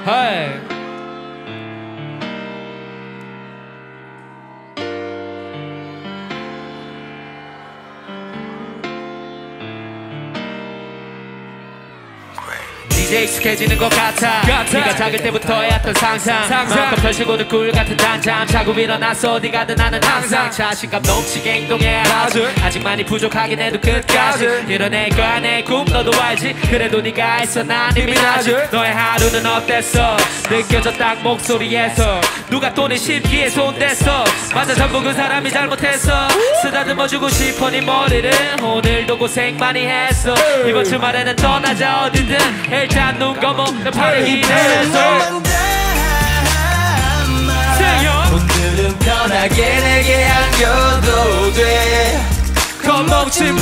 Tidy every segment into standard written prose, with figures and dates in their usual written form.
Hey. 이제 익숙해지는 것 같아. 네가 작을 때부터 해왔던 상상 마음껏 펼치고는 꿀 같은 단잠 자고 일어나서 어디 가든 나는 항상 자신감 넘치게 행동해야 하지. 아직 많이 부족하긴 해도 끝까지 이뤄낼 거야 내 꿈 너도 알지. 그래도 네가 했어 난 이미 나지. 너의 하루는 어땠어 느껴져 딱 목소리에서 누가 또 내 심기에 손댔어. 맞아 전부 그 사람이 잘못했어. 쓰다듬어주고 싶어 네 머리를. 오늘도 고생 많이 했어. 이번 주말에는 떠나자 어디든. 일단 눈 감어 내 팔을 기대서 오늘은 편하게 내게 안겨도 돼. 겁먹지 마.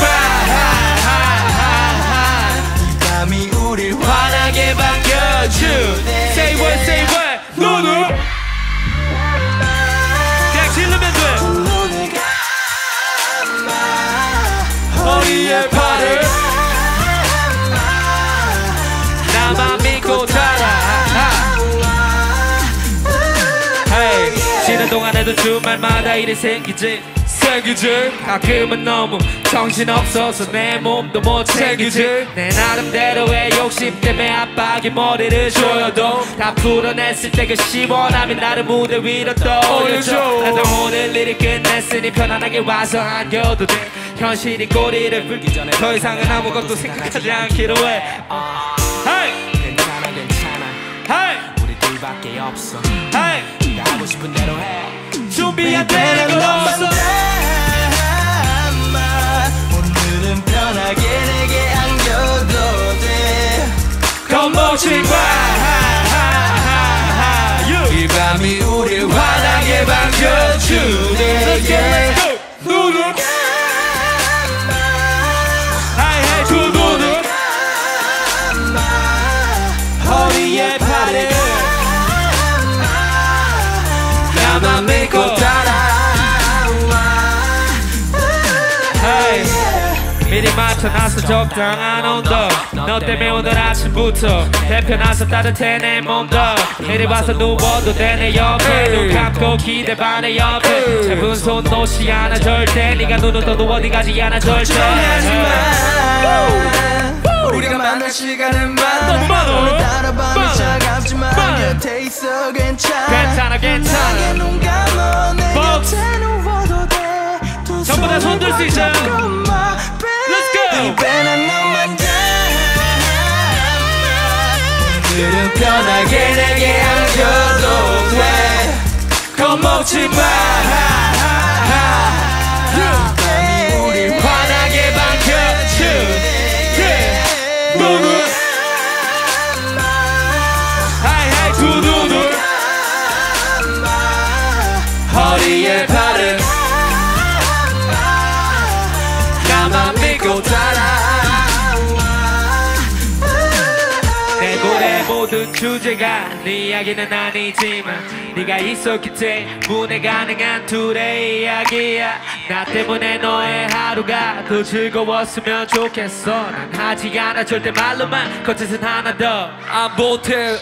이 밤이 우릴 환하게 반겨주네. Say what say what 누누 그냥 질르면 돼. 눈을 감아 허리에 팔을 나만 믿고 따라. Hey, 쉬는 동안에도 주말마다 일이 생기지. 가끔은 너무 정신없어서 내 몸도 못 챙기지. 내 나름대로의 욕심 때문에 압박이 머리를 조여도 다 풀어냈을 때 그 시원함이 나를 무대 위로 떠올려줘. 나도 오늘 일이 끝냈으니 편안하게 와서 안겨도 돼. 현실이 꼬리를 풀기 전에 더 이상은 아무것도 생각하지 않기로 해. Hey! 괜찮아 Hey! 우리 둘밖에 없어. Hey! 네가 하고 싶은 대로 해. 준비 안 되는 건 없어. 오늘은 편하게 내게 안겨도 돼. 겁먹지 마. 이 밤이 우릴 환하게 반겨주네. 눈을 하이 두 눈을 허리에 팔을 나만 믿고 따라와. 미리 맞춰놔서 적당한 온도. 너 때문에 오늘 아침부터 대표나서 따뜻해 내 몸도. 이리 와서 누워도 돼 내 옆에. 눈 감고 기대 반의 옆에. 잡은 손 놓지 않아 절대. 네가 눈을 떠도 어디 가지 않아 절대. 우리가 만날 시간은 많아. 오늘 따라 밤이 차갑지만 곁에 있어 괜찮아. 괜찮아 눈 감아 내 곁에 누워도 돼. 전부 다 손 들 수 있죠. Let's go. 이번엔 너만 닮아. 오늘은 편하게 내게 안겨도 돼. 겁먹지 마. 밤이 우릴 환하게 반겨주네. 눈을 하이 두 눈을 허리에 팔을 나만 믿고 따라와. 내 노래 모든 주제가 네 이야기는 아니지만 네가 있었기 때문에 가능한 둘의 이야기야. 나 때문에 너의 하루가 더 즐거웠으면 좋겠어. 난 하지 않아 절대 말로만 거짓은 하나 더 안 못해.